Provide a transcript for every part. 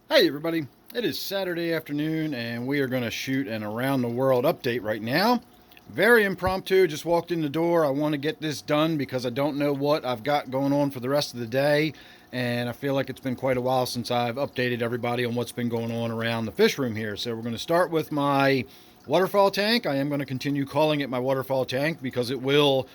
Hey everybody, it is Saturday afternoon and we are going to shoot an around the world update right now. Very impromptu, just walked in the door. I want to get this done because I don't know what I've got going on for the rest of the day, and I feel like it's been quite a while since I've updated everybody on what's been going on around the fish room here. So we're going to start with my waterfall tank. I am going to continue calling it my waterfall tank because it will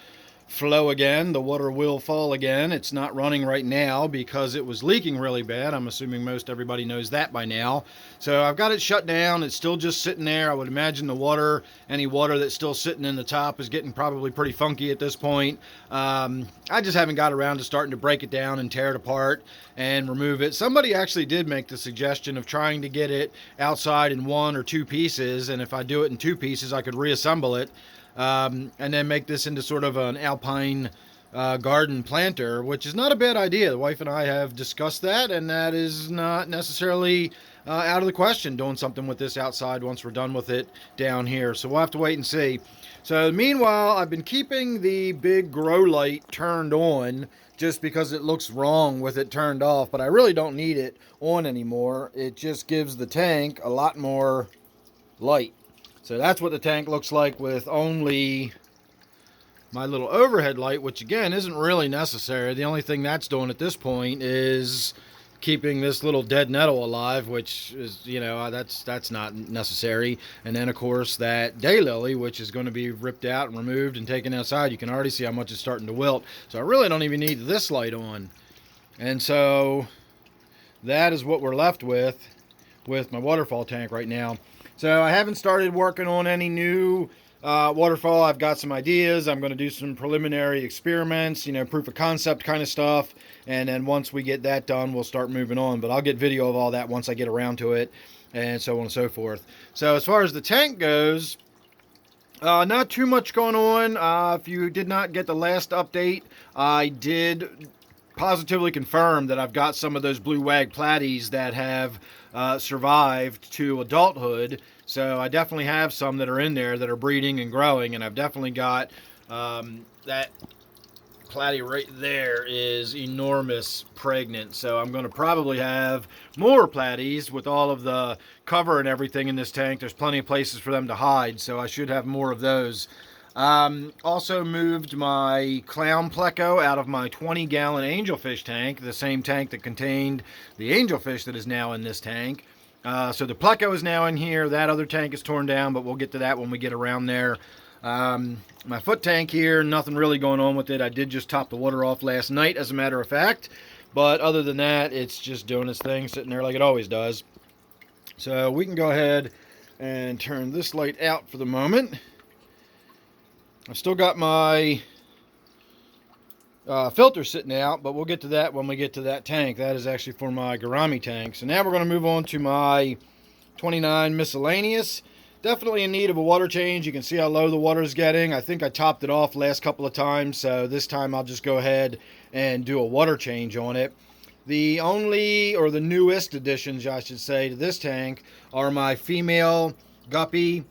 flow again. The water will fall again. It's not running right now because it was leaking really bad. I'm assuming most everybody knows that by now. So I've got it shut down. It's still just sitting there. I would imagine the water, any water that's still sitting in the top, is getting probably pretty funky at this point. I just haven't got around to starting to break it down and tear it apart and remove it. Somebody actually did make the suggestion of trying to get it outside in one or two pieces, and if I do it in two pieces, I could reassemble it. And then make this into sort of an alpine garden planter, which is not a bad idea. The wife and I have discussed that, and that is not necessarily out of the question, doing something with this outside once we're done with it down here. So we'll have to wait and see. So meanwhile, I've been keeping the big grow light turned on just because it looks wrong with it turned off, but I really don't need it on anymore. It just gives the tank a lot more light. So that's what the tank looks like with only my little overhead light, which again isn't really necessary. The only thing that's doing at this point is keeping this little dead nettle alive, which is, that's not necessary. And then of course that daylily, which is going to be ripped out and removed and taken outside. You can already see how much it's starting to wilt. So I really don't even need this light on. And so that is what we're left with my waterfall tank right now. So I haven't started working on any new waterfall. I've got some ideas. I'm going to do some preliminary experiments, proof of concept kind of stuff. And then once we get that done, we'll start moving on. But I'll get video of all that once I get around to it, and so on and so forth. So as far as the tank goes, not too much going on. If you did not get the last update, I did positively confirm that I've got some of those blue wag platies that have survived to adulthood. So I definitely have some that are in there that are breeding and growing, and I've definitely got that platy right there is enormous pregnant. So I'm going to probably have more platies with all of the cover and everything in this tank. There's plenty of places for them to hide, so I should have more of those. Also moved my clown pleco out of my 20-gallon angelfish tank, the same tank that contained the angelfish that is now in this tank. So the pleco is now in here. That other tank is torn down, but we'll get to that when we get around there. My foot tank here, nothing really going on with it. I did just top the water off last night, as a matter of fact. But other than that, it's just doing its thing, sitting there like it always does. So we can go ahead and turn this light out for the moment. I've still got my filter sitting out, but we'll get to that when we get to that tank. That is actually for my gourami tank. So now we're going to move on to my 29 miscellaneous. Definitely in need of a water change. You can see how low the water is getting. I think I topped it off last couple of times, so this time I'll just go ahead and do a water change on it. The only, or the newest additions, I should say, to this tank are my female guppy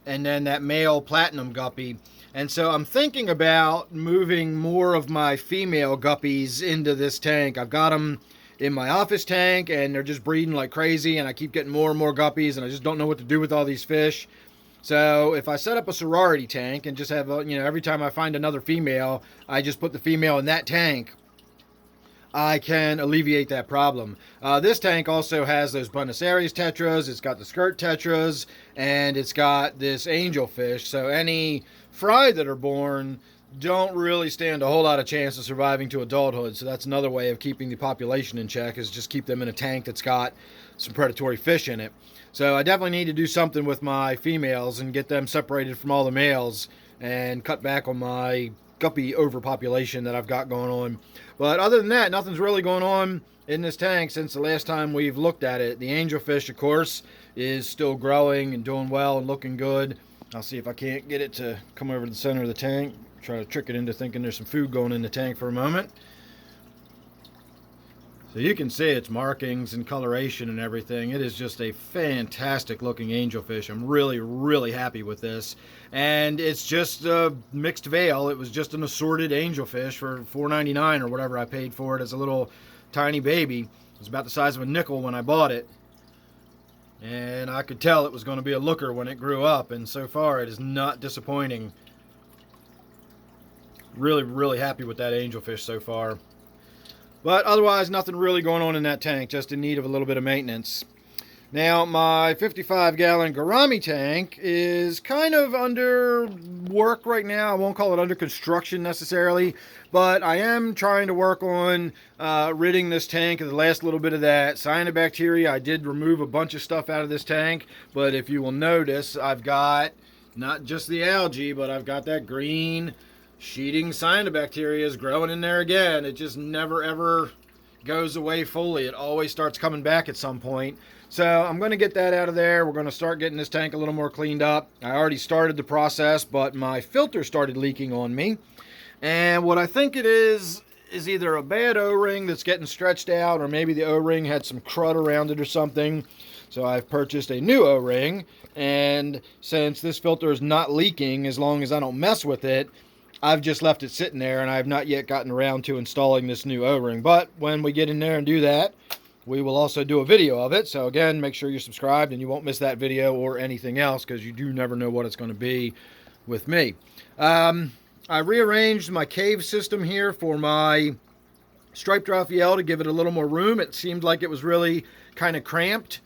and then that male platinum guppy. And so I'm thinking about moving more of my female guppies into this tank. I've got them in my office tank and they're just breeding like crazy, and I keep getting more and more guppies, and I just don't know what to do with all these fish. So if I set up a sorority tank and just have, every time I find another female, I just put the female in that tank, I can alleviate that problem. This tank also has those Buenos Aires tetras, it's got the skirt tetras, and it's got this angelfish. So any fry that are born don't really stand a whole lot of chance of surviving to adulthood. So that's another way of keeping the population in check, is just keep them in a tank that's got some predatory fish in it. So I definitely need to do something with my females and get them separated from all the males and cut back on my guppy overpopulation that I've got going on. But other than that, nothing's really going on in this tank since the last time we've looked at it. The angelfish, of course, is still growing and doing well and looking good. I'll see if I can't get it to come over to the center of the tank. Try to trick it into thinking there's some food going in the tank for a moment. So you can see its markings and coloration and everything. It is just a fantastic looking angelfish. I'm really, really happy with this. And it's just a mixed veil. It was just an assorted angelfish for $4.99 or whatever I paid for it as a little tiny baby. It was about the size of a nickel when I bought it. And I could tell it was going to be a looker when it grew up, and so far it is not disappointing. Really, really happy with that angelfish so far. But otherwise, nothing really going on in that tank, just in need of a little bit of maintenance. Now, my 55-gallon gourami tank is kind of under work right now. I won't call it under construction necessarily, but I am trying to work on ridding this tank of the last little bit of that cyanobacteria. I did remove a bunch of stuff out of this tank, but if you will notice, I've got not just the algae, but I've got that green sheeting cyanobacteria is growing in there again. It just never ever goes away fully. It always starts coming back at some point. So I'm going to get that out of there. We're going to start getting this tank a little more cleaned up. I already started the process, but my filter started leaking on me. And what I think it is either a bad O-ring that's getting stretched out, or maybe the O-ring had some crud around it or something. So I've purchased a new O-ring, and since this filter is not leaking as long as I don't mess with it, I've just left it sitting there, and I have not yet gotten around to installing this new O-ring. But when we get in there and do that, we will also do a video of it. So again, make sure you're subscribed and you won't miss that video or anything else, because you do never know what it's going to be with me. I rearranged my cave system here for my striped Raphael to give it a little more room. It seemed like it was really kind of cramped.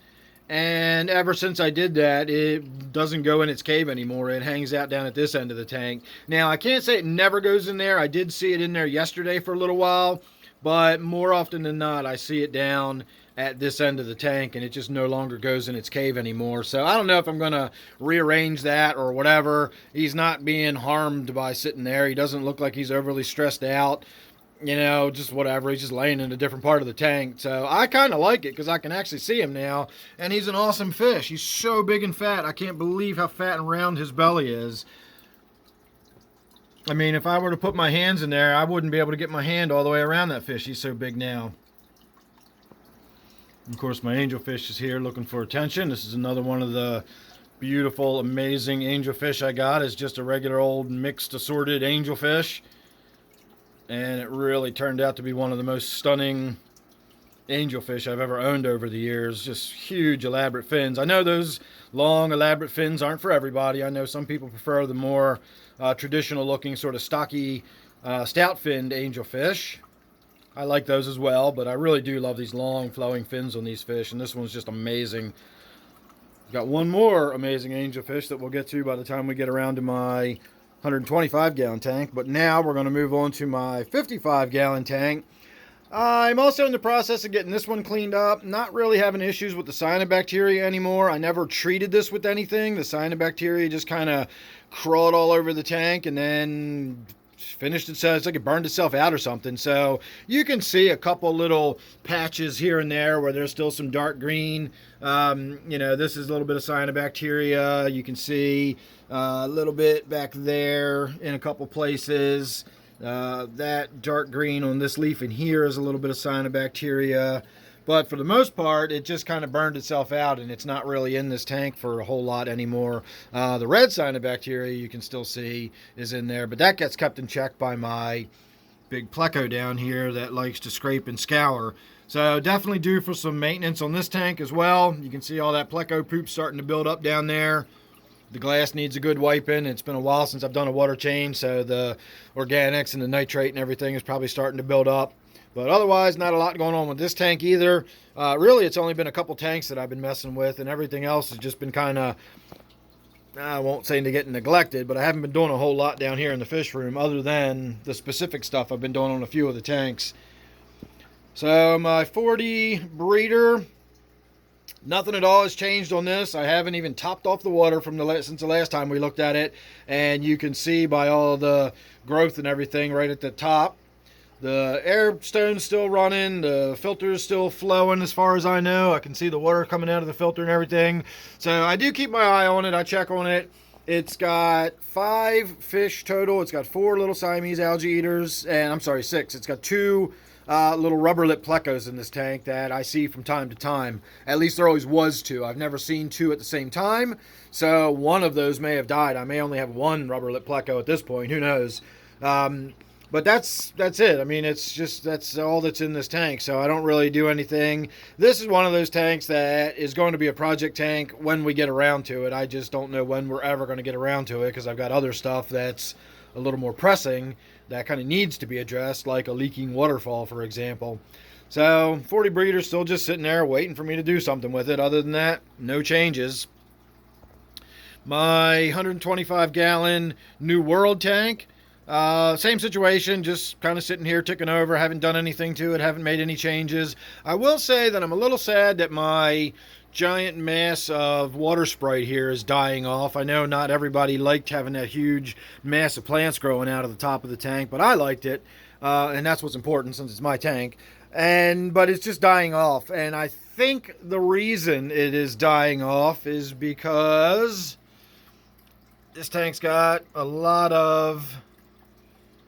And ever since I did that, it doesn't go in its cave anymore. It hangs out down at this end of the tank. Now, I can't say it never goes in there. I did see it in there yesterday for a little while. But more often than not, I see it down at this end of the tank, and it just no longer goes in its cave anymore. So I don't know if I'm going to rearrange that or whatever. He's not being harmed by sitting there. He doesn't look like he's overly stressed out. You know, just whatever. He's just laying in a different part of the tank. So I kind of like it because I can actually see him now. And he's an awesome fish. He's so big and fat. I can't believe how fat and round his belly is. I mean, if I were to put my hands in there, I wouldn't be able to get my hand all the way around that fish. He's so big now. Of course, my angelfish is here looking for attention. This is another one of the beautiful, amazing angelfish I got. It's just a regular old mixed assorted angelfish. And it really turned out to be one of the most stunning angelfish I've ever owned over the years. Just huge, elaborate fins. I know those long, elaborate fins aren't for everybody. I know some people prefer the more traditional looking, sort of stocky, stout-finned angelfish. I like those as well, but I really do love these long, flowing fins on these fish, and this one's just amazing. Got one more amazing angelfish that we'll get to by the time we get around to my 125-gallon tank, but now we're going to move on to my 55-gallon tank. I'm also in the process of getting this one cleaned up. Not really having issues with the cyanobacteria anymore. I never treated this with anything. The cyanobacteria just kind of crawled all over the tank and then finished itself. It's like it burned itself out or something. So you can see a couple little patches here and there where there's still some dark green. You know, this is a little bit of cyanobacteria. You can see a little bit back there in a couple places. That dark green on this leaf in here is a little bit of cyanobacteria, but for the most part it just kind of burned itself out, and it's not really in this tank for a whole lot anymore. The red cyanobacteria you can still see is in there, but that gets kept in check by my big pleco down here that likes to scrape and scour. So definitely due for some maintenance on this tank as well. You can see all that pleco poop starting to build up down there. The glass needs a good wiping. It's been a while since I've done a water change, so the organics and the nitrate and everything is probably starting to build up. But otherwise, not a lot going on with this tank either. Really, it's only been a couple tanks that I've been messing with, and everything else has just been kind of, I won't say to get neglected, but I haven't been doing a whole lot down here in the fish room other than the specific stuff I've been doing on a few of the tanks. So my 40 breeder, nothing at all has changed on this. I haven't even topped off the water from since the last time we looked at it, and you can see by all the growth and everything right at the top. The air stone's still running, the filter's still flowing as far as I know. I can see the water coming out of the filter and everything. So I do keep my eye on it. I check on it. It's got 5 fish total. It's got 4 little Siamese algae eaters, and I'm sorry, 6. It's got 2 little rubber lip plecos in this tank that I see from time to time. At least there always was 2. I've never seen 2 at the same time, so one of those may have died. I may only have 1 rubber lip pleco at this point. Who knows? But that's it. I mean, it's just that's all that's in this tank. So I don't really do anything. This is one of those tanks that is going to be a project tank when we get around to it. I just don't know when we're ever going to get around to it because I've got other stuff that's a little more pressing that kind of needs to be addressed, like a leaking waterfall, for example. So 40 breeder's still just sitting there waiting for me to do something with it. Other than that, no changes. My 125 gallon New World tank, same situation, just kind of sitting here ticking over. Haven't done anything to it, haven't made any changes. I will say that I'm a little sad that my giant mass of water sprite here is dying off. I know not everybody liked having that huge mass of plants growing out of the top of the tank, but I liked it, and that's what's important since it's my tank. But it's just dying off, and I think the reason it is dying off is because this tank's got a lot of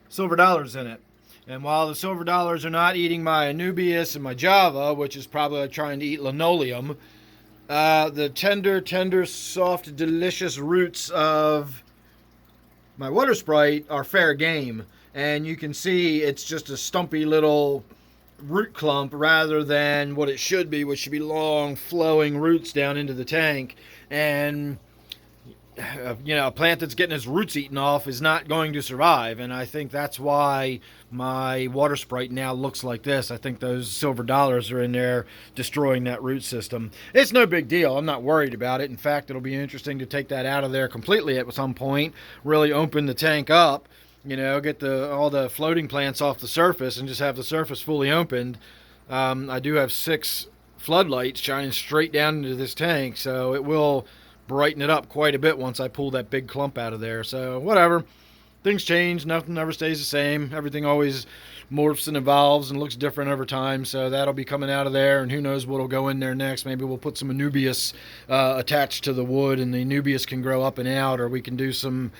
silver dollars in it. And while the silver dollars are not eating my Anubias and my Java, which is probably trying to eat linoleum, the tender, soft, delicious roots of my water sprite are fair game. And you can see it's just a stumpy little root clump rather than what it should be, which should be long, flowing roots down into the tank. And a plant that's getting its roots eaten off is not going to survive, and I think that's why my water sprite now looks like this. I think those silver dollars are in there destroying that root system. It's no big deal. I'm not worried about it. In fact, it'll be interesting to take that out of there completely at some point, really open the tank up, get all the floating plants off the surface and just have the surface fully opened. I do have 6 floodlights shining straight down into this tank, so it will brighten it up quite a bit once I pull that big clump out of there. So whatever, things change, nothing ever stays the same. Everything always morphs and evolves and looks different over time. So that'll be coming out of there, and who knows what'll go in there next. Maybe we'll put some Anubias attached to the wood, and the Anubias can grow up and out, or we can do some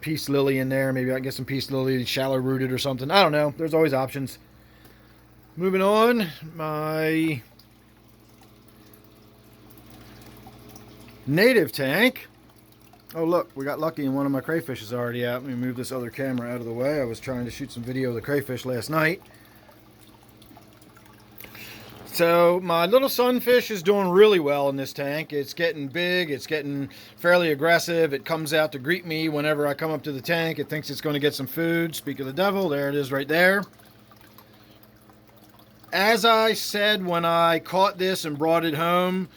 peace lily in there. Maybe I can get some peace lily shallow rooted or something. I don't know, there's always options. Moving on, my native tank. Oh look, we got lucky and one of my crayfish is already out. Let me move this other camera out of the way. I was trying to shoot some video of the crayfish last night. So my little sunfish is doing really well in this tank. It's getting big, it's getting fairly aggressive. It comes out to greet me whenever I come up to the tank. It thinks it's going to get some food. Speak of the devil, there it is right there. As I said when I caught this and brought it home,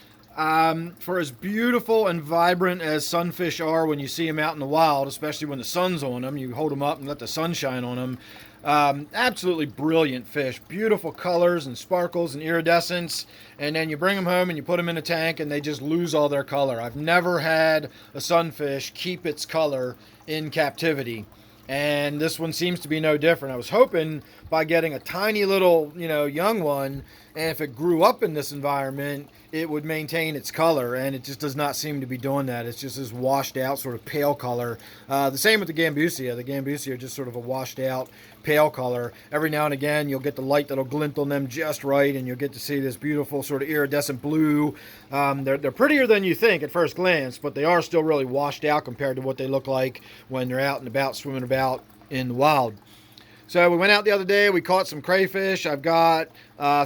for as beautiful and vibrant as sunfish are when you see them out in the wild, especially when the sun's on them, you hold them up and let the sun shine on them. Absolutely brilliant fish, beautiful colors and sparkles and iridescence, and then you bring them home and you put them in a tank and they just lose all their color. I've never had a sunfish keep its color in captivity, and this one seems to be no different. I was hoping by getting a tiny little, young one, and if it grew up in this environment, it would maintain its color, and it just does not seem to be doing that. It's just this washed out sort of pale color. The same with the Gambusia. The Gambusia are just sort of a washed out pale color. Every now and again you'll get the light that'll glint on them just right, and you'll get to see this beautiful sort of iridescent blue. They're prettier than you think at first glance, but they are still really washed out compared to what they look like when they're out and about swimming about in the wild. So we went out the other day, we caught some crayfish. I've got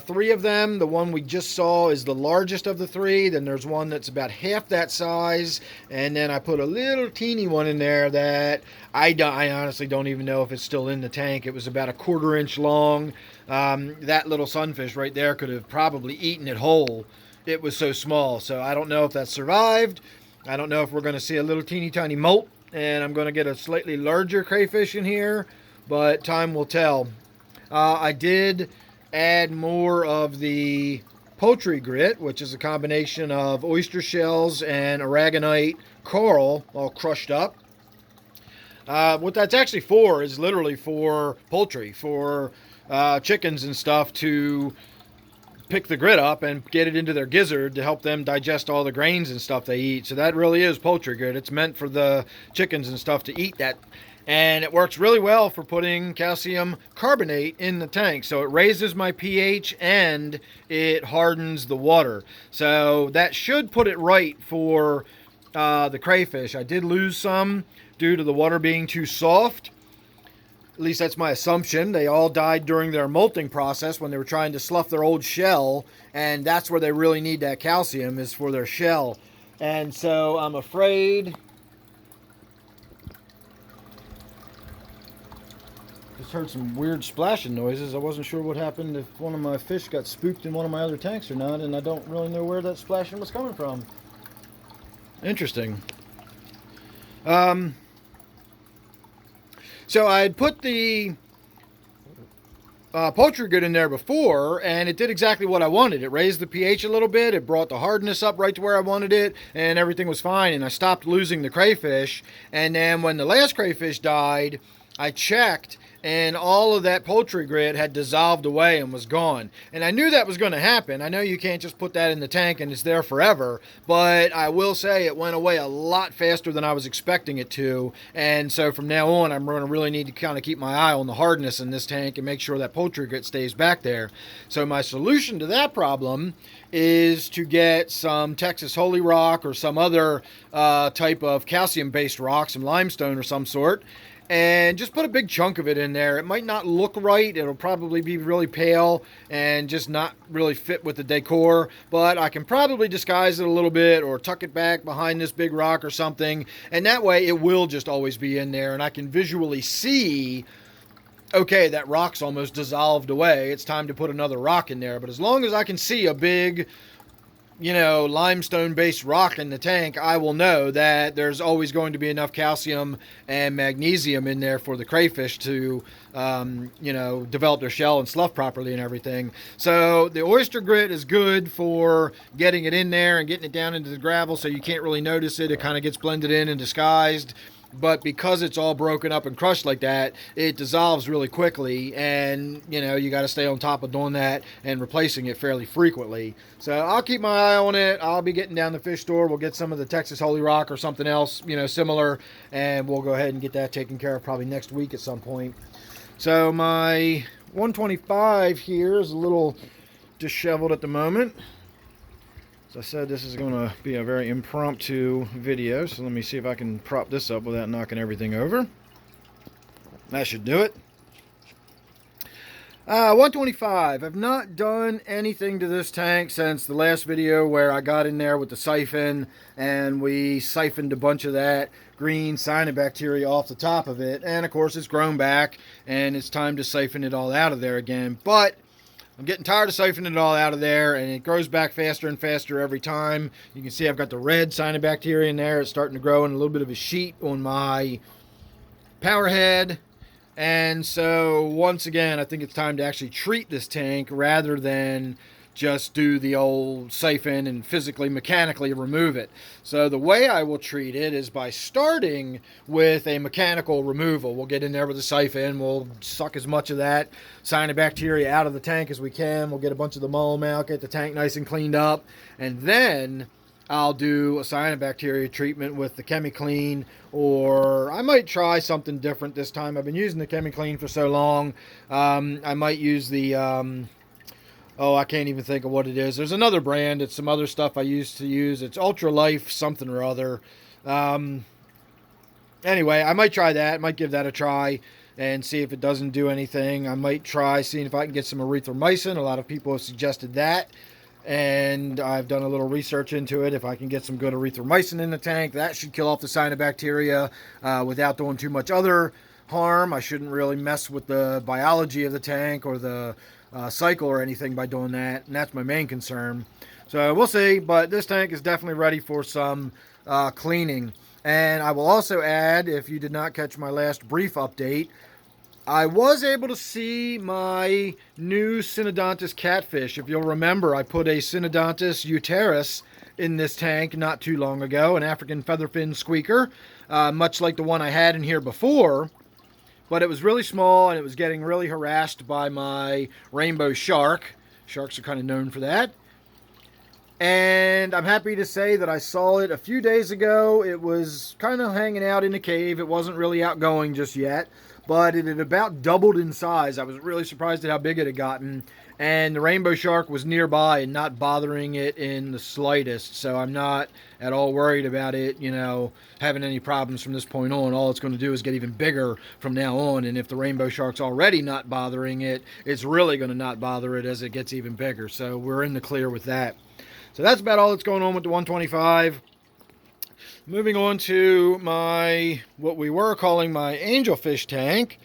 3 of them. The one we just saw is the largest of the 3. Then there's one that's about half that size. And then I put a little teeny one in there that I honestly don't even know if it's still in the tank. It was about a 1/4 inch long. That little sunfish right there could have probably eaten it whole. It was so small. So I don't know if that survived. I don't know if we're going to see a little teeny tiny molt and I'm going to get a slightly larger crayfish in here, but time will tell. I did add more of the poultry grit, which is a combination of oyster shells and aragonite coral all crushed up. What that's actually for is literally for poultry, for chickens and stuff to pick the grit up and get it into their gizzard to help them digest all the grains and stuff they eat. So that really is poultry grit. It's meant for the chickens and stuff to eat that. And it works really well for putting calcium carbonate in the tank. So it raises my pH and it hardens the water. So that should put it right for the crayfish. I did lose some due to the water being too soft. least that's my assumption. They all died during their molting process when they were trying to slough their old shell, and that's where they really need that calcium, is for their shell. And so I'm afraid... Just heard some weird splashing noises. I wasn't sure what happened, if one of my fish got spooked in one of my other tanks or not, and I don't really know where that splashing was coming from. Interesting. So I had put the poultry grit in there before, and it did exactly what I wanted. It raised the pH a little bit, it brought the hardness up right to where I wanted it, and everything was fine, and I stopped losing the crayfish. And then when the last crayfish died, I checked, and all of that poultry grit had dissolved away and was gone. And I knew that was going to happen. I know you can't just put that in the tank and it's there forever, but I will say it went away a lot faster than I was expecting it to. And so from now on, I'm going to really need to kind of keep my eye on the hardness in this tank and make sure that poultry grit stays back there. So my solution to that problem is to get some Texas Holy Rock or some other type of calcium-based rock, some limestone or some sort, and just put a big chunk of it in there. It might not look right. It'll probably be really pale and just not really fit with the decor, but I can probably disguise it a little bit or tuck it back behind this big rock or something, and that way it will just always be in there, and I can visually see, okay, that rock's almost dissolved away. It's time to put another rock in there. But as long as I can see a big, limestone-based rock in the tank, I will know that there's always going to be enough calcium and magnesium in there for the crayfish to, develop their shell and slough properly and everything. So the oyster grit is good for getting it in there and getting it down into the gravel so you can't really notice it. It kind of gets blended in and disguised. But because it's all broken up and crushed like that, it dissolves really quickly, and you got to stay on top of doing that and replacing it fairly frequently. So I'll keep my eye on it. I'll be getting down to the fish store. We'll get some of the Texas Holy Rock or something else, similar, and we'll go ahead and get that taken care of probably next week at some point. So my 125 here is a little disheveled at the moment. As I said, this is going to be a very impromptu video, so let me see if I can prop this up without knocking everything over. That should do it. 125. I've not done anything to this tank since the last video where I got in there with the siphon and we siphoned a bunch of that green cyanobacteria off the top of it. And of course it's grown back and it's time to siphon it all out of there again. But I'm getting tired of siphoning it all out of there, and it grows back faster and faster every time. You can see I've got the red cyanobacteria in there. It's starting to grow in a little bit of a sheet on my power head. And so once again, I think it's time to actually treat this tank rather than just do the old siphon and physically, mechanically remove it. So the way I will treat it is by starting with a mechanical removal. We'll get in there with a siphon. We'll suck as much of that cyanobacteria out of the tank as we can. We'll get a bunch of the mullum out, get the tank nice and cleaned up, and then I'll do a cyanobacteria treatment with the ChemiClean, or I might try something different this time. I've been using the ChemiClean for so long. I might use the I can't even think of what it is. There's another brand. It's some other stuff I used to use. It's Ultra Life something or other. Anyway, I might try that. I might give that a try and see if it doesn't do anything. I might try seeing if I can get some erythromycin. A lot of people have suggested that, and I've done a little research into it. If I can get some good erythromycin in the tank, that should kill off the cyanobacteria without doing too much other harm. I shouldn't really mess with the biology of the tank or the cycle or anything by doing that, and that's my main concern. So we'll see, but this tank is definitely ready for some cleaning. And I will also add, if you did not catch my last brief update, I was able to see my new Synodontis catfish. If you'll remember, I put a Synodontis utaris in this tank not too long ago, an African featherfin squeaker, much like the one I had in here before. But it was really small, and it was getting really harassed by my rainbow shark. Sharks are kind of known for that. And I'm happy to say that I saw it a few days ago. It was kind of hanging out in the cave. It wasn't really outgoing just yet, but it had about doubled in size. I was really surprised at how big it had gotten. and the rainbow shark was nearby and not bothering it in the slightest. So I'm not at all worried about it, having any problems from this point on. All it's going to do is get even bigger from now on. And if the rainbow shark's already not bothering it, it's really going to not bother it as it gets even bigger. So we're in the clear with that. So that's about all that's going on with the 125. Moving on to what we were calling my angelfish tank.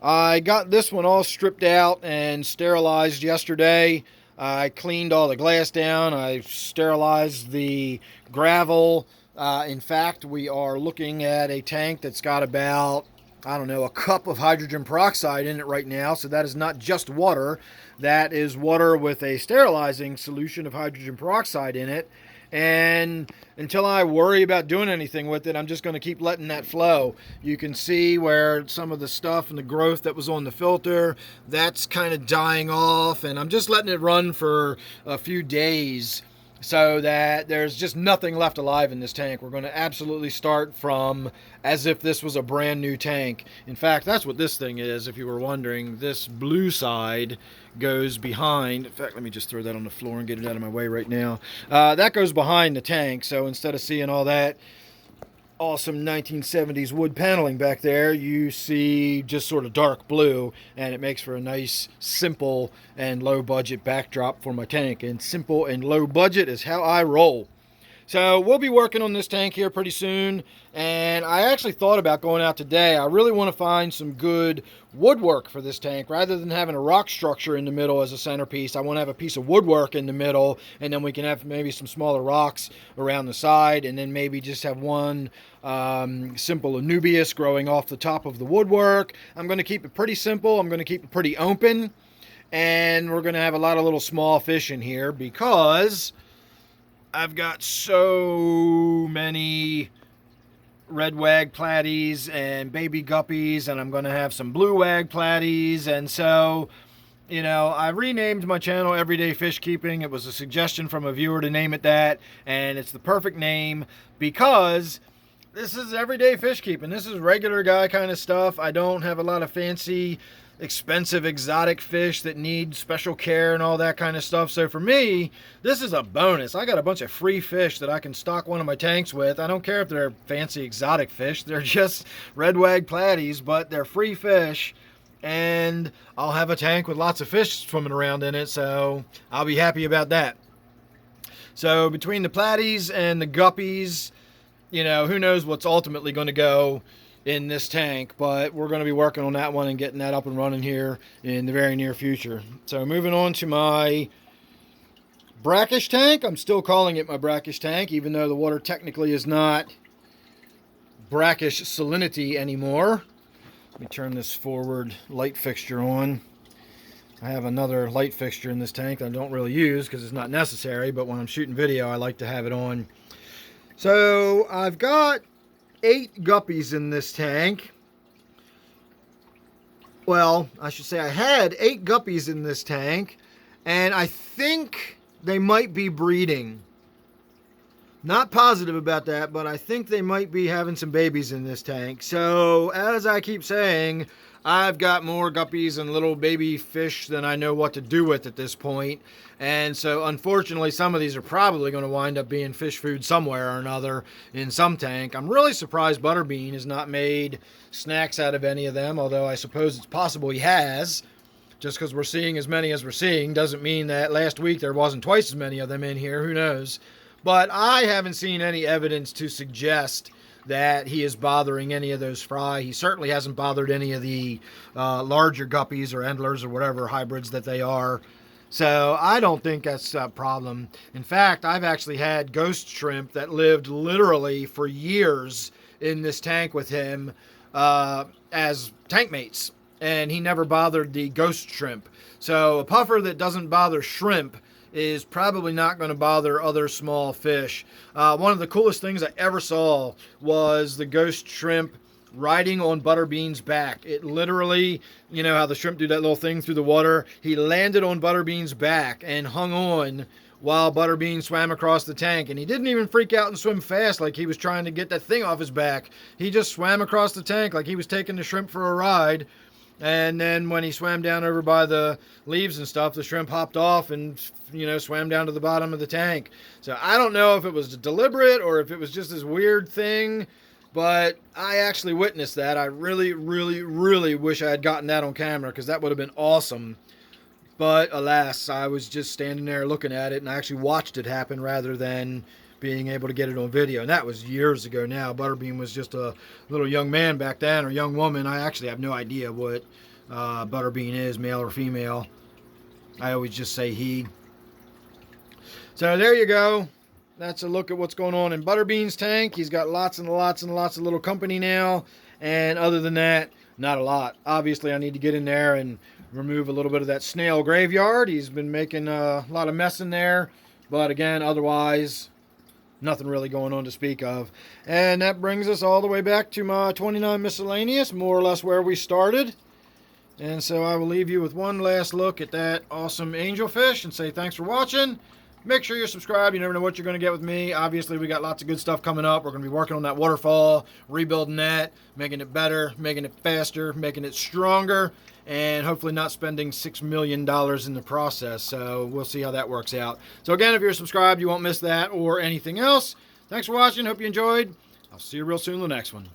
I got this one all stripped out and sterilized yesterday. I cleaned all the glass down. I sterilized the gravel. In fact, we are looking at a tank that's got about, a cup of hydrogen peroxide in it right now. So that is not just water. That is water with a sterilizing solution of hydrogen peroxide in it. And until I worry about doing anything with it, I'm just going to keep letting that flow. You can see where some of the stuff and the growth that was on the filter, that's kind of dying off, and I'm just letting it run for a few days so that there's just nothing left alive in this tank. We're going to absolutely start from as if this was a brand new tank. In fact, that's what this thing is, if you were wondering. This blue side goes behind. In fact, let me just throw that on the floor and get it out of my way right now. That goes behind the tank, so instead of seeing all that awesome 1970s wood paneling back there, you see just sort of dark blue, and it makes for a nice, simple, and low budget backdrop for my tank. And simple and low budget is how I roll. So we'll be working on this tank here pretty soon, and I actually thought about going out today. I really want to find some good woodwork for this tank. Rather than having a rock structure in the middle as a centerpiece, I want to have a piece of woodwork in the middle, and then we can have maybe some smaller rocks around the side, and then maybe just have one simple Anubias growing off the top of the woodwork. I'm going to keep it pretty simple. I'm going to keep it pretty open, and we're going to have a lot of little small fish in here because I've got so many red wag platies and baby guppies, and I'm going to have some blue wag platies. And so, I renamed my channel Everyday Fish Keeping. It was a suggestion from a viewer to name it that, and it's the perfect name because this is everyday fish keeping. This is regular guy kind of stuff. I don't have a lot of fancy, expensive, exotic fish that need special care and all that kind of stuff. So for me, this is a bonus. I got a bunch of free fish that I can stock one of my tanks with. I don't care if they're fancy exotic fish. They're just red wag platies, but they're free fish, and I'll have a tank with lots of fish swimming around in it, so I'll be happy about that. So between the platies and the guppies, who knows what's ultimately going to go in this tank, but we're going to be working on that one and getting that up and running here in the very near future. So moving on to my brackish tank. I'm still calling it my brackish tank, even though the water technically is not brackish salinity anymore. Let me turn this forward light fixture on. I have another light fixture in this tank that I don't really use because it's not necessary, but when I'm shooting video, I like to have it on. So I've got 8 guppies in this tank. Well, I should say I had 8 guppies in this tank, and I think they might be breeding. Not positive about that, but I think they might be having some babies in this tank. So, as I keep saying, I've got more guppies and little baby fish than I know what to do with at this point. And so, unfortunately, some of these are probably going to wind up being fish food somewhere or another in some tank. I'm really surprised Butterbean has not made snacks out of any of them, although I suppose it's possible he has. Just because we're seeing as many as we're seeing doesn't mean that last week there wasn't twice as many of them in here. Who knows? But I haven't seen any evidence to suggest that he is bothering any of those fry. He certainly hasn't bothered any of the larger guppies or endlers or whatever hybrids that they are. So I don't think that's a problem. In fact, I've actually had ghost shrimp that lived literally for years in this tank with him as tank mates, and he never bothered the ghost shrimp. So a puffer that doesn't bother shrimp is probably not going to bother other small fish. One of the coolest things I ever saw was the ghost shrimp riding on Butterbean's back. It literally, you know how the shrimp do that little thing through the water? He landed on Butterbean's back and hung on while Butterbean swam across the tank. And he didn't even freak out and swim fast like he was trying to get that thing off his back. He just swam across the tank like he was taking the shrimp for a ride. And then when he swam down over by the leaves and stuff, the shrimp hopped off and, you know, swam down to the bottom of the tank. So I don't know if it was deliberate or if it was just this weird thing, but I actually witnessed that. I really, really, really wish I had gotten that on camera, because that would have been awesome. But alas, I was just standing there looking at it, and I actually watched it happen rather than being able to get it on video. And that was years ago now. Butterbean was just a little young man back then, or young woman. I actually have no idea what Butterbean is, male or female. I always just say he. So there you go. That's a look at what's going on in Butterbean's tank. He's got lots and lots and lots of little company now. And other than that, not a lot. Obviously, I need to get in there and remove a little bit of that snail graveyard. He's been making a lot of mess in there. But again, otherwise, nothing really going on to speak of. And that brings us all the way back to my 29 miscellaneous, more or less where we started. And so I will leave you with one last look at that awesome angelfish and say thanks for watching. Make sure you're subscribed. You never know what you're going to get with me. Obviously, we got lots of good stuff coming up. We're going to be working on that waterfall, rebuilding that, making it better, making it faster, making it stronger, and hopefully not spending $6 million in the process. So we'll see how that works out. So again, if you're subscribed, you won't miss that or anything else. Thanks for watching. Hope you enjoyed. I'll see you real soon in the next one.